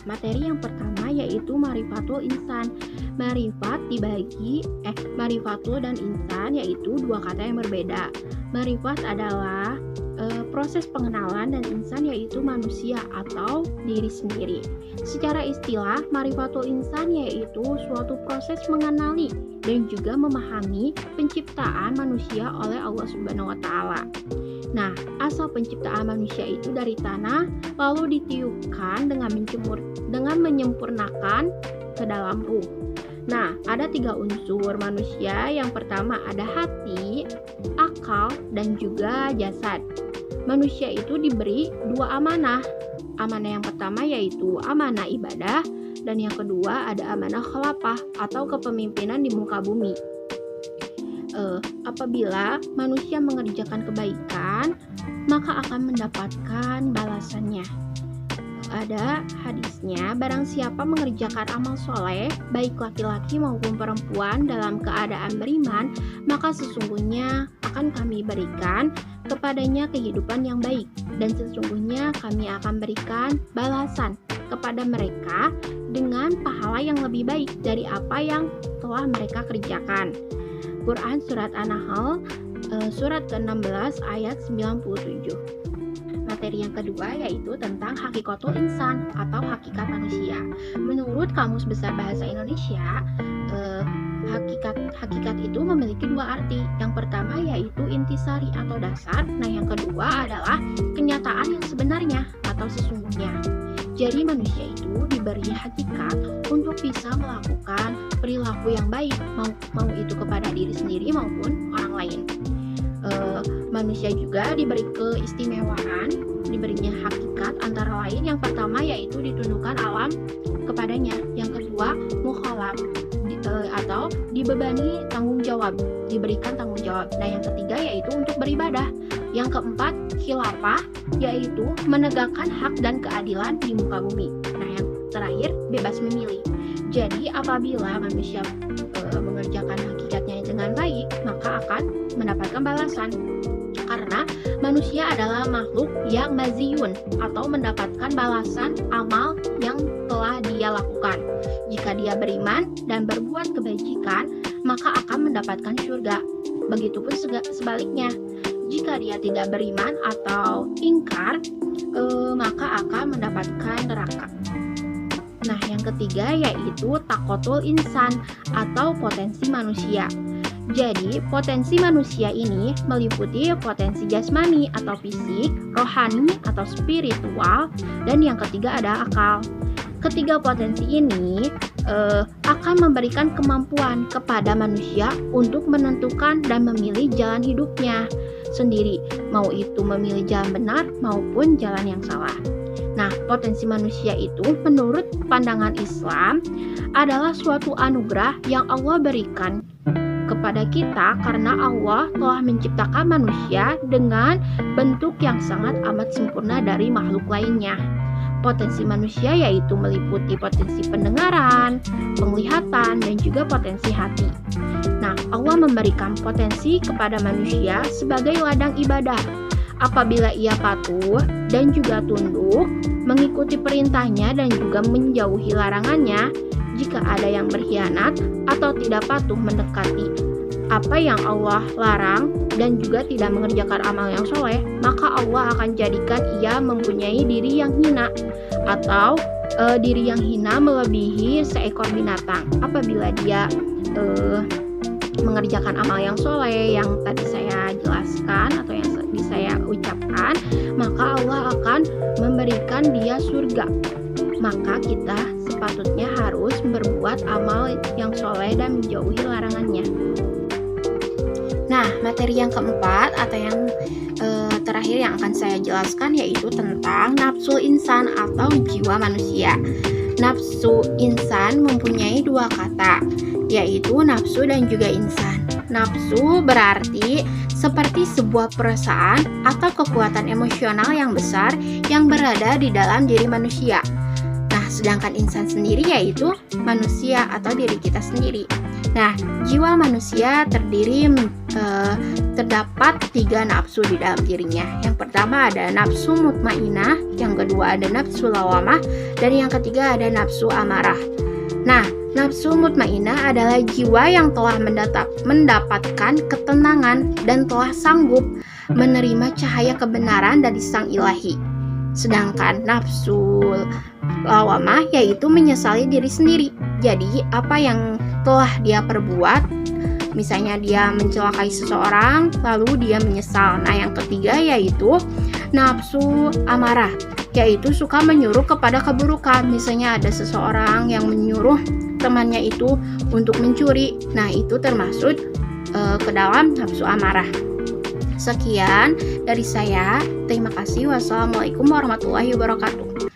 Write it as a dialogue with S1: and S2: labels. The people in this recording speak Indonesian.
S1: materi yang pertama yaitu Ma'rifatul Insan. Ma'rifatul dan insan yaitu dua kata yang berbeda. Ma'rifat adalah proses pengenalan dan insan yaitu manusia atau diri sendiri. Secara istilah, Ma'rifatul Insan yaitu suatu proses mengenali dan juga memahami penciptaan manusia oleh Allah Subhanahu wa taala. Nah, asal penciptaan manusia itu dari tanah lalu ditiupkan dengan menyempurnakan ke dalam ruh. Nah, ada 3 unsur manusia. Yang pertama ada hati, akal, dan juga jasad. Manusia itu diberi 2 amanah. Amanah yang pertama yaitu amanah ibadah, dan yang kedua ada amanah khalafah atau kepemimpinan di muka bumi. Apabila manusia mengerjakan kebaikan, maka akan mendapatkan balasannya. Ada hadisnya, barang siapa mengerjakan amal soleh, baik laki-laki maupun perempuan dalam keadaan beriman, maka sesungguhnya akan kami berikan kepadanya kehidupan yang baik, dan sesungguhnya kami akan berikan balasan kepada mereka dengan pahala yang lebih baik dari apa yang telah mereka kerjakan. Quran Surat An-Nahl surat ke-16 ayat 97. Materi yang kedua yaitu tentang hakikatul insan atau hakikat manusia. Menurut Kamus Besar Bahasa Indonesia, hakikat itu memiliki 2 arti. Yang pertama yaitu intisari atau dasar. Nah, yang kedua adalah kenyataan yang sebenarnya atau sesungguhnya. Jadi manusia itu diberi hakikat untuk bisa melakukan perilaku yang baik, mau itu kepada diri sendiri maupun orang lain. Manusia juga diberi keistimewaan, diberinya hakikat antara lain. Yang pertama yaitu ditundukkan alam kepadanya. Yang kedua mukhalaf atau dibebani tanggung jawab, diberikan tanggung jawab. Nah, yang ketiga yaitu untuk beribadah. Yang keempat khilafah, yaitu menegakkan hak dan keadilan di muka bumi. Nah, yang terakhir bebas memilih. Jadi apabila manusia mengerjakan hakikatnya dengan baik, maka akan mendapatkan balasan. Karena manusia adalah makhluk yang maziyun atau mendapatkan balasan amal yang telah dia lakukan. Jika dia beriman dan berbuat kebajikan, maka akan mendapatkan surga. Begitupun sebaliknya. Jika dia tidak beriman atau ingkar, maka akan mendapatkan neraka. Nah, yang ketiga yaitu takotul insan atau potensi manusia. Jadi, potensi manusia ini meliputi potensi jasmani atau fisik, rohani atau spiritual, dan yang ketiga ada akal. Ketiga potensi ini akan memberikan kemampuan kepada manusia untuk menentukan dan memilih jalan hidupnya sendiri, mau itu memilih jalan benar maupun jalan yang salah. Nah, potensi manusia itu menurut pandangan Islam adalah suatu anugerah yang Allah berikan kepada kita karena Allah telah menciptakan manusia dengan bentuk yang sangat amat sempurna dari makhluk lainnya. Potensi manusia yaitu meliputi potensi pendengaran, penglihatan, dan juga potensi hati. Nah, Allah memberikan potensi kepada manusia sebagai ladang ibadah. Apabila ia patuh dan juga tunduk, mengikuti perintahnya dan juga menjauhi larangannya, jika ada yang berkhianat atau tidak patuh mendekati apa yang Allah larang dan juga tidak mengerjakan amal yang soleh, maka Allah akan jadikan ia mempunyai diri yang hina atau diri yang hina melebihi seekor binatang. Apabila dia mengerjakan amal yang soleh yang tadi saya jelaskan atau yang tadi saya ucapkan, maka Allah akan memberikan dia surga. Maka kita sepatutnya harus berbuat amal yang soleh dan menjauhi larangannya. Nah, materi yang keempat atau yang terakhir yang akan saya jelaskan yaitu tentang nafsu insan atau jiwa manusia. Nafsu insan mempunyai 2 kata, yaitu nafsu dan juga insan. Nafsu berarti seperti sebuah perasaan atau kekuatan emosional yang besar yang berada di dalam diri manusia. Nah, sedangkan insan sendiri yaitu manusia atau diri kita sendiri. Nah, jiwa manusia terdapat 3 nafsu di dalam dirinya. Yang pertama ada nafsu mutmainah, yang kedua ada nafsu lawamah, dan yang ketiga ada nafsu amarah. Nah, nafsu mutmainah adalah jiwa yang telah mendapatkan ketenangan dan telah sanggup menerima cahaya kebenaran dari Sang Ilahi. Sedangkan nafsu lawamah yaitu menyesali diri sendiri. Jadi, apa yang telah dia perbuat, misalnya dia mencelakai seseorang, lalu dia menyesal. Nah, yang ketiga yaitu nafsu amarah, yaitu suka menyuruh kepada keburukan. Misalnya ada seseorang yang menyuruh temannya itu untuk mencuri. Nah, itu termasuk ke dalam nafsu amarah. Sekian dari saya. Terima kasih. Wassalamualaikum warahmatullahi wabarakatuh.